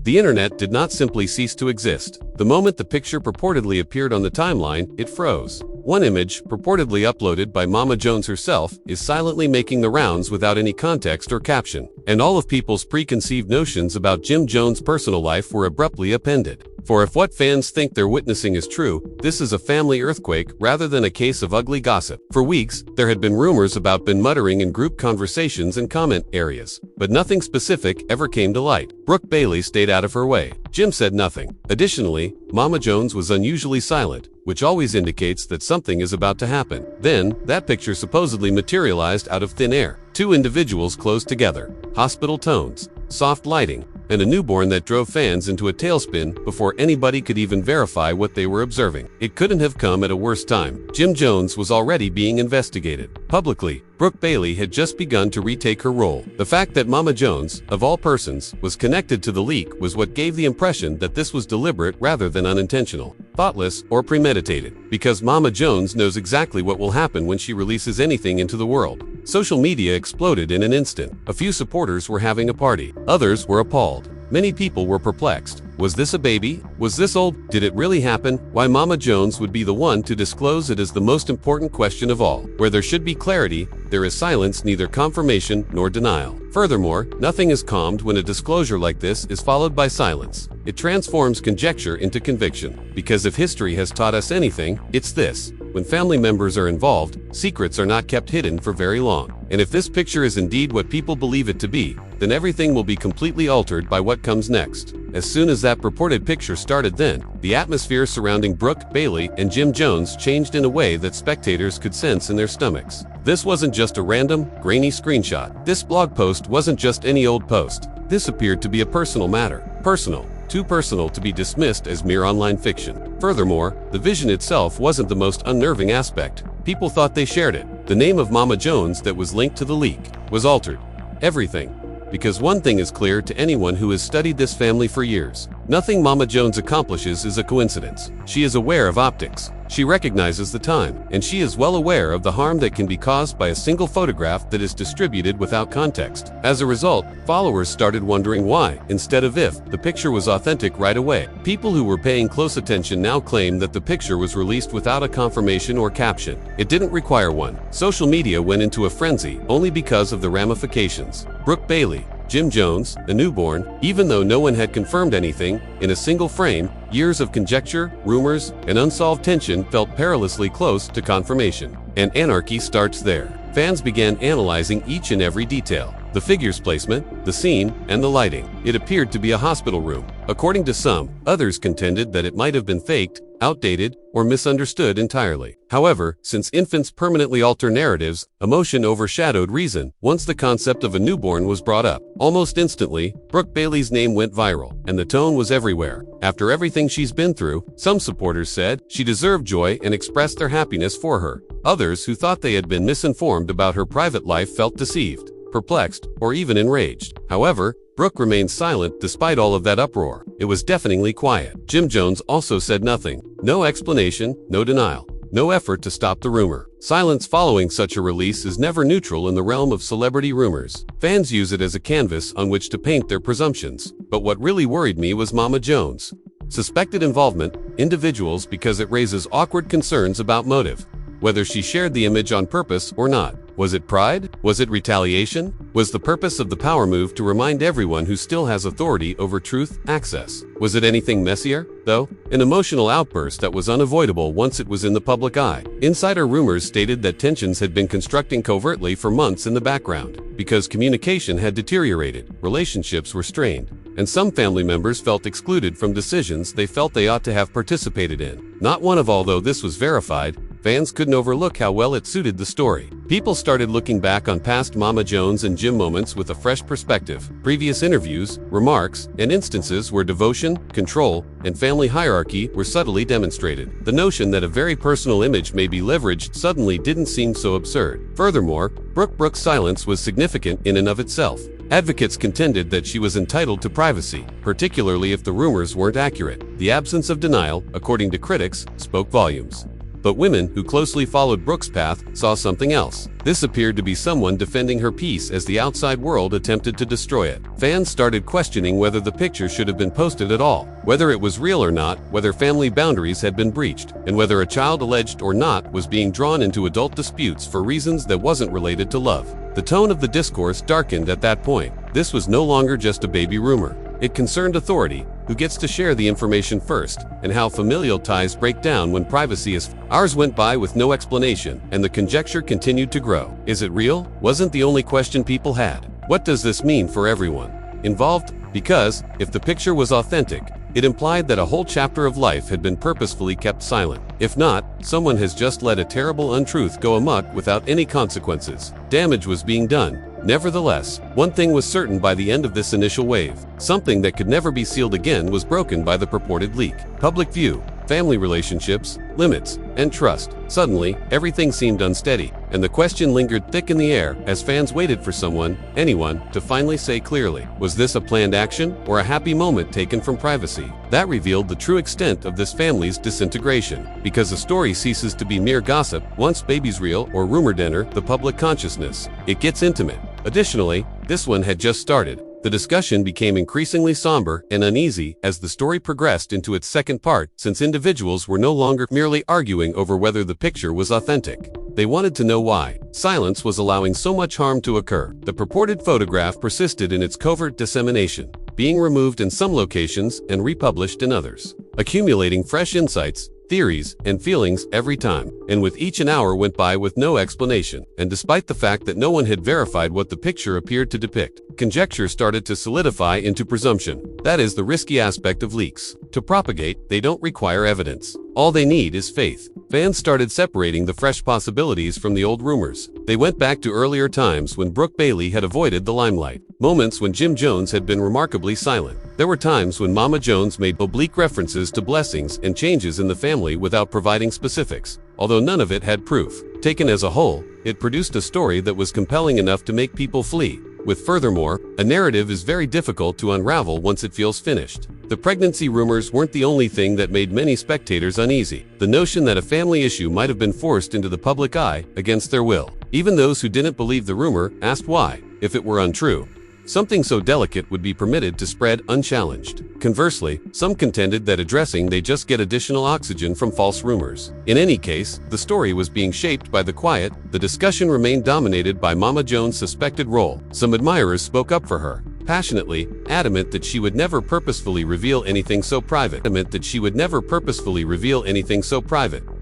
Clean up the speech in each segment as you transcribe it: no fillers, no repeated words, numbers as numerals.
The internet did not simply cease to exist. The moment the picture purportedly appeared on the timeline, it froze. One image, purportedly uploaded by Mama Jones herself, is silently making the rounds without any context or caption, and all of people's preconceived notions about Jim Jones' personal life were abruptly appended. For if what fans think they're witnessing is true, this is a family earthquake rather than a case of ugly gossip. For weeks, there had been rumors about Ben muttering in group conversations and comment areas, but nothing specific ever came to light. Brooke Bailey stayed out of her way. Jim said nothing. Additionally, Mama Jones was unusually silent, which always indicates that something is about to happen. Then, that picture supposedly materialized out of thin air. Two individuals close together, hospital tones, soft lighting, and a newborn that drove fans into a tailspin before anybody could even verify what they were observing. It couldn't have come at a worse time. Jim Jones was already being investigated. Publicly, Brooke Bailey had just begun to retake her role. The fact that Mama Jones, of all persons, was connected to the leak was what gave the impression that this was deliberate rather than unintentional, thoughtless, or premeditated. Because Mama Jones knows exactly what will happen when she releases anything into the world. Social media exploded in an instant. A few supporters were having a party. Others were appalled. Many people were perplexed. Was this a baby? Was this old? Did it really happen? Why Mama Jones would be the one to disclose it is the most important question of all. Where there should be clarity, there is silence, neither confirmation nor denial. Furthermore, nothing is calmed when a disclosure like this is followed by silence. It transforms conjecture into conviction. Because if history has taught us anything, it's this. When family members are involved, secrets are not kept hidden for very long. And if this picture is indeed what people believe it to be, then everything will be completely altered by what comes next. As soon as that purported picture started then, the atmosphere surrounding Brooke Bailey and Jim Jones changed in a way that spectators could sense in their stomachs. This wasn't just a random, grainy screenshot. This blog post wasn't just any old post. This appeared to be a personal matter. Personal. Too personal to be dismissed as mere online fiction. Furthermore, the vision itself wasn't the most unnerving aspect. People thought they shared it. The name of Mama Jones that was linked to the leak was altered. Everything. Because one thing is clear to anyone who has studied this family for years. Nothing Mama Jones accomplishes is a coincidence. She is aware of optics. She recognizes the time, and she is well aware of the harm that can be caused by a single photograph that is distributed without context. As a result, followers started wondering why, instead of if, the picture was authentic right away. People who were paying close attention now claim that the picture was released without a confirmation or caption. It didn't require one. Social media went into a frenzy only because of the ramifications. Brooke Bailey, Jim Jones, a newborn, even though no one had confirmed anything, in a single frame, years of conjecture, rumors, and unsolved tension felt perilously close to confirmation. And anarchy starts there. Fans began analyzing each and every detail. The figure's placement, the scene, and the lighting. It appeared to be a hospital room. According to some, others contended that it might have been faked, outdated, or misunderstood entirely. However, since infants permanently alter narratives, emotion overshadowed reason once the concept of a newborn was brought up. Almost instantly, Brooke Bailey's name went viral, and the tone was everywhere. After everything she's been through, some supporters said she deserved joy and expressed their happiness for her. Others who thought they had been misinformed about her private life felt deceived, perplexed, or even enraged. However, Brooke remained silent despite all of that uproar. It was deafeningly quiet. Jim Jones also said nothing. No explanation, no denial, no effort to stop the rumor. Silence following such a release is never neutral in the realm of celebrity rumors. Fans use it as a canvas on which to paint their presumptions. But what really worried me was Mama Jones. Suspected involvement, individuals because it raises awkward concerns about motive. Whether she shared the image on purpose or not. Was it pride? Was it retaliation? Was the purpose of the power move to remind everyone who still has authority over truth access? Was it anything messier, though? An emotional outburst that was unavoidable once it was in the public eye. Insider rumors stated that tensions had been constructing covertly for months in the background. Because communication had deteriorated, relationships were strained, and some family members felt excluded from decisions they felt they ought to have participated in. Not one of although this was verified, fans couldn't overlook how well it suited the story. People started looking back on past Mama Jones and Jim moments with a fresh perspective. Previous interviews, remarks, and instances where devotion, control, and family hierarchy were subtly demonstrated. The notion that a very personal image may be leveraged suddenly didn't seem so absurd. Furthermore, Brooke's silence was significant in and of itself. Advocates contended that she was entitled to privacy, particularly if the rumors weren't accurate. The absence of denial, according to critics, spoke volumes. But women who closely followed Brooke's path saw something else. This appeared to be someone defending her peace as the outside world attempted to destroy it. Fans started questioning whether the picture should have been posted at all, whether it was real or not, whether family boundaries had been breached, and whether a child, alleged or not, was being drawn into adult disputes for reasons that wasn't related to love. The tone of the discourse darkened at that point. This was no longer just a baby rumor. It concerned authority, who gets to share the information first, and how familial ties break down when privacy is. Hours went by with no explanation, and the conjecture continued to grow. Is it real? Wasn't the only question people had. What does this mean for everyone involved? Because, if the picture was authentic, it implied that a whole chapter of life had been purposefully kept silent. If not, someone has just let a terrible untruth go amok without any consequences. Damage was being done. Nevertheless, one thing was certain by the end of this initial wave. Something that could never be sealed again was broken by the purported leak. Public view, family relationships, limits, and trust. Suddenly, everything seemed unsteady, and the question lingered thick in the air as fans waited for someone, anyone, to finally say clearly, was this a planned action or a happy moment taken from privacy? That revealed the true extent of this family's disintegration, because a story ceases to be mere gossip once babies real or rumored enter the public consciousness. It gets intimate. Additionally, this one had just started. The discussion became increasingly somber and uneasy as the story progressed into its second part, since individuals were no longer merely arguing over whether the picture was authentic. They wanted to know why silence was allowing so much harm to occur. The purported photograph persisted in its covert dissemination, being removed in some locations and republished in others, accumulating fresh insights, theories, and feelings every time. And with each an hour went by with no explanation, and despite the fact that no one had verified what the picture appeared to depict, conjecture started to solidify into presumption. That is the risky aspect of leaks. To propagate, they don't require evidence. All they need is faith. Fans started separating the fresh possibilities from the old rumors. They went back to earlier times when Brooke Bailey had avoided the limelight, moments when Jim Jones had been remarkably silent. There were times when Mama Jones made oblique references to blessings and changes in the family without providing specifics. Although none of it had proof, taken as a whole, it produced a story that was compelling enough to make people flee. With furthermore, a narrative is very difficult to unravel once it feels finished. The pregnancy rumors weren't the only thing that made many spectators uneasy. The notion that a family issue might have been forced into the public eye against their will. Even those who didn't believe the rumor asked why, if it were untrue, something so delicate would be permitted to spread unchallenged. Conversely, some contended that addressing they just get additional oxygen from false rumors. In any case, the story was being shaped by the quiet. The discussion remained dominated by Mama Jones' suspected role. Some admirers spoke up for her, passionately, adamant that she would never purposefully reveal anything so private.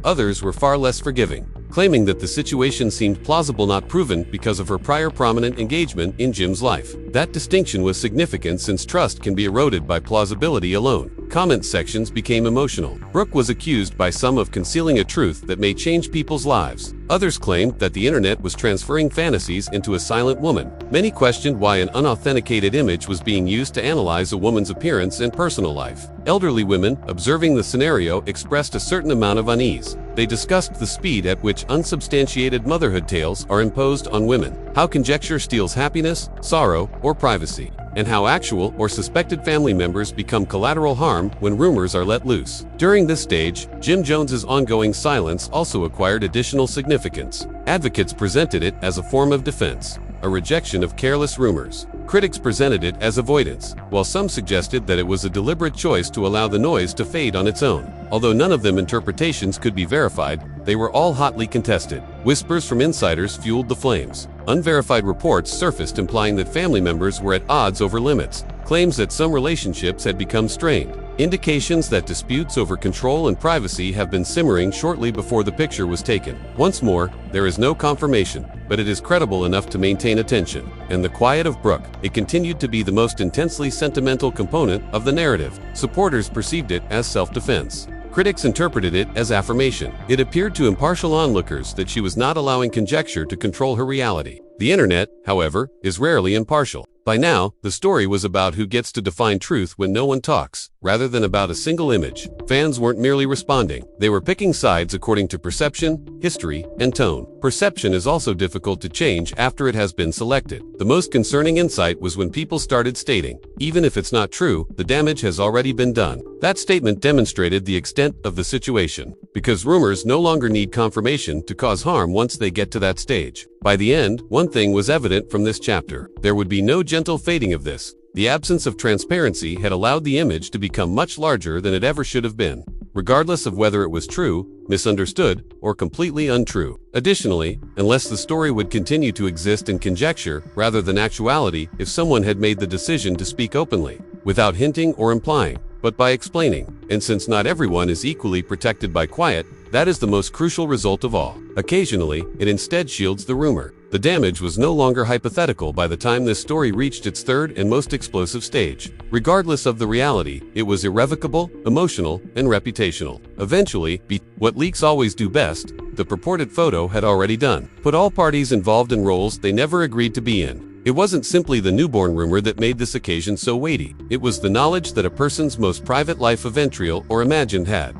Others were far less forgiving, claiming that the situation seemed plausible, not proven, because of her prior prominent engagement in Jim's life. That distinction was significant since trust can be eroded by plausibility alone. Comment sections became emotional. Brooke was accused by some of concealing a truth that may change people's lives. Others claimed that the internet was transferring fantasies into a silent woman. Many questioned why an unauthenticated image was being used to analyze a woman's appearance and personal life. Elderly women, observing the scenario, expressed a certain amount of unease. They discussed the speed at which unsubstantiated motherhood tales are imposed on women, how conjecture steals happiness, sorrow, or privacy, and how actual or suspected family members become collateral harm when rumors are let loose. During this stage, Jim Jones's ongoing silence also acquired additional significance. Advocates presented it as a form of defense, a rejection of careless rumors. Critics presented it as avoidance, while some suggested that it was a deliberate choice to allow the noise to fade on its own. Although none of them interpretations could be verified, they were all hotly contested. Whispers from insiders fueled the flames. Unverified reports surfaced implying that family members were at odds over limits. Claims that some relationships had become strained. Indications that disputes over control and privacy have been simmering shortly before the picture was taken. Once more, there is no confirmation, but it is credible enough to maintain attention. And the quiet of Brooke, it continued to be the most intensely sentimental component of the narrative. Supporters perceived it as self-defense. Critics interpreted it as affirmation. It appeared to impartial onlookers that she was not allowing conjecture to control her reality. The internet, however, is rarely impartial. By now, the story was about who gets to define truth when no one talks, rather than about a single image. Fans weren't merely responding, they were picking sides according to perception, history, and tone. Perception is also difficult to change after it has been selected. The most concerning insight was when people started stating, even if it's not true, the damage has already been done. That statement demonstrated the extent of the situation, because rumors no longer need confirmation to cause harm once they get to that stage. By the end, one thing was evident from this chapter. There would be no gentle fading of this. The absence of transparency had allowed the image to become much larger than it ever should have been, regardless of whether it was true, misunderstood, or completely untrue. Additionally, unless the story would continue to exist in conjecture rather than actuality, if someone had made the decision to speak openly, without hinting or implying, but by explaining, and since not everyone is equally protected by quiet, that is the most crucial result of all. Occasionally, it instead shields the rumor. The damage was no longer hypothetical by the time this story reached its third and most explosive stage. Regardless of the reality, it was irrevocable, emotional, and reputational. Eventually, what leaks always do best, the purported photo had already done. Put all parties involved in roles they never agreed to be in. It wasn't simply the newborn rumor that made this occasion so weighty. It was the knowledge that a person's most private life event, real or imagined, had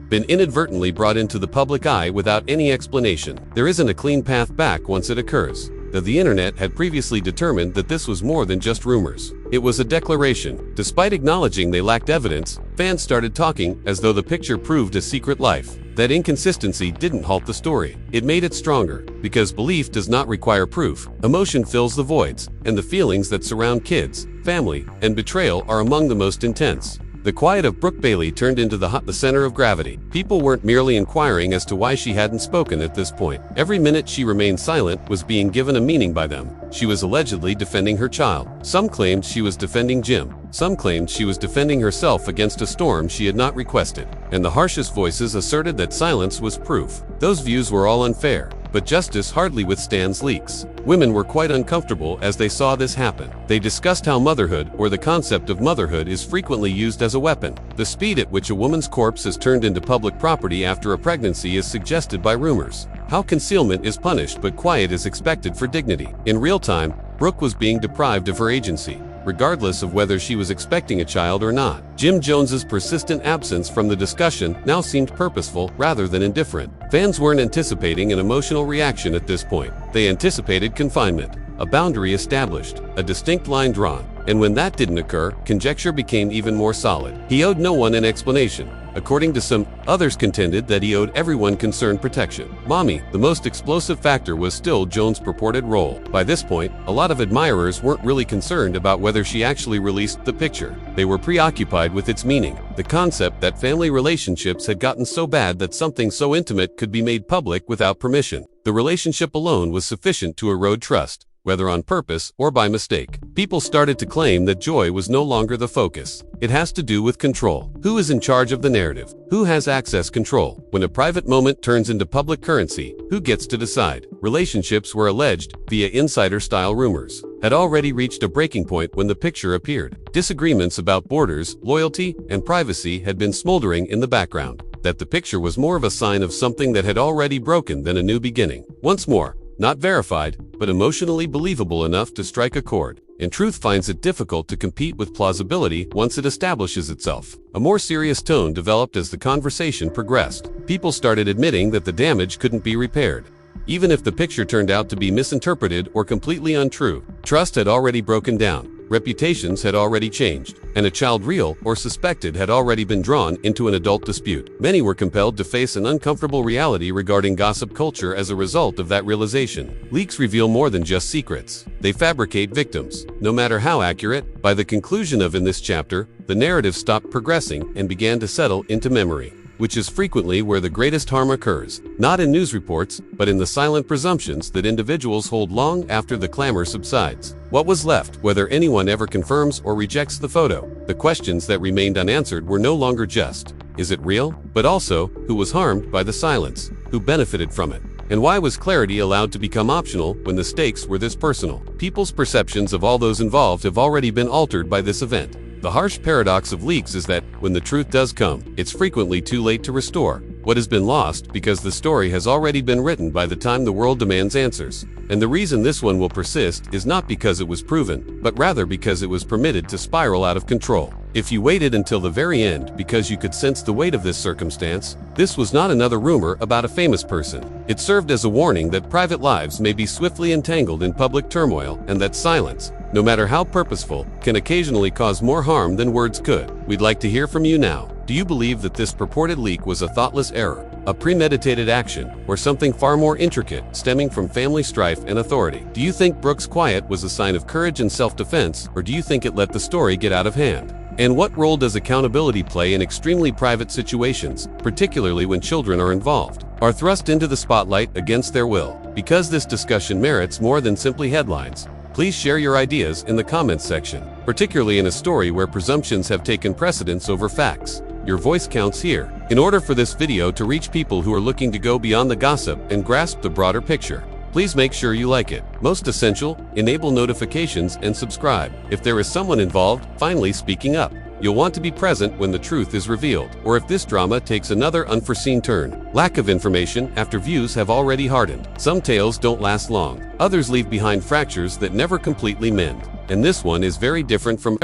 been inadvertently brought into the public eye without any explanation. There isn't a clean path back once it occurs. Though the internet had previously determined that this was more than just rumors. It was a declaration. Despite acknowledging they lacked evidence, fans started talking as though the picture proved a secret life. That inconsistency didn't halt the story. It made it stronger, because belief does not require proof. Emotion fills the voids, and the feelings that surround kids, family, and betrayal are among the most intense. The quiet of Brooke Bailey turned into the center of gravity. People weren't merely inquiring as to why she hadn't spoken at this point. Every minute she remained silent was being given a meaning by them. She was allegedly defending her child. Some claimed she was defending Jim. Some claimed she was defending herself against a storm she had not requested. And the harshest voices asserted that silence was proof. Those views were all unfair, but justice hardly withstands leaks. Women were quite uncomfortable as they saw this happen. They discussed how motherhood, or the concept of motherhood, is frequently used as a weapon. The speed at which a woman's corpse is turned into public property after a pregnancy is suggested by rumors. How concealment is punished but quiet is expected for dignity. In real time, Brooke was being deprived of her agency, regardless of whether she was expecting a child or not. Jim Jones's persistent absence from the discussion now seemed purposeful rather than indifferent. Fans weren't anticipating an emotional reaction at this point. They anticipated confinement, a boundary established, a distinct line drawn. And when that didn't occur, conjecture became even more solid. He owed no one an explanation. According to some, others contended that he owed everyone concerned protection. Mommy, the most explosive factor, was still Jones' purported role. By this point, a lot of admirers weren't really concerned about whether she actually released the picture. They were preoccupied with its meaning, the concept that family relationships had gotten so bad that something so intimate could be made public without permission. The relationship alone was sufficient to erode trust, whether on purpose or by mistake. People started to claim that joy was no longer the focus. It has to do with control. Who is in charge of the narrative? Who has access control? When a private moment turns into public currency, who gets to decide? Relationships were alleged, via insider-style rumors, had already reached a breaking point when the picture appeared. Disagreements about borders, loyalty, and privacy had been smoldering in the background. That the picture was more of a sign of something that had already broken than a new beginning. Once more, not verified, but emotionally believable enough to strike a chord. And truth finds it difficult to compete with plausibility once it establishes itself. A more serious tone developed as the conversation progressed. People started admitting that the damage couldn't be repaired, even if the picture turned out to be misinterpreted or completely untrue. Trust had already broken down. Reputations had already changed, and a child, real or suspected, had already been drawn into an adult dispute. Many were compelled to face an uncomfortable reality regarding gossip culture as a result of that realization. Leaks reveal more than just secrets. They fabricate victims, no matter how accurate. By the conclusion of this chapter, the narrative stopped progressing and began to settle into memory, which is frequently where the greatest harm occurs, not in news reports, but in the silent presumptions that individuals hold long after the clamor subsides. What was left, whether anyone ever confirms or rejects the photo? The questions that remained unanswered were no longer just, is it real? But also, who was harmed by the silence? Who benefited from it? And why was clarity allowed to become optional when the stakes were this personal? People's perceptions of all those involved have already been altered by this event. The harsh paradox of leaks is that, when the truth does come, it's frequently too late to restore. What has been lost because the story has already been written by the time the world demands answers. And the reason this one will persist is not because it was proven, but rather because it was permitted to spiral out of control. If you waited until the very end because you could sense the weight of this circumstance, this was not another rumor about a famous person. It served as a warning that private lives may be swiftly entangled in public turmoil and that silence, no matter how purposeful, can occasionally cause more harm than words could. We'd like to hear from you now. Do you believe that this purported leak was a thoughtless error, a premeditated action, or something far more intricate stemming from family strife and authority? Do you think Brooke's quiet was a sign of courage and self-defense, or do you think it let the story get out of hand? And what role does accountability play in extremely private situations, particularly when children are involved, are thrust into the spotlight against their will? Because this discussion merits more than simply headlines, please share your ideas in the comments section, particularly in a story where presumptions have taken precedence over facts. Your voice counts here. In order for this video to reach people who are looking to go beyond the gossip and grasp the broader picture, please make sure you like it. Most essential, enable notifications and subscribe. If there is someone involved finally speaking up, you'll want to be present when the truth is revealed, or if this drama takes another unforeseen turn. Lack of information after views have already hardened. Some tales don't last long. Others leave behind fractures that never completely mend. And this one is very different from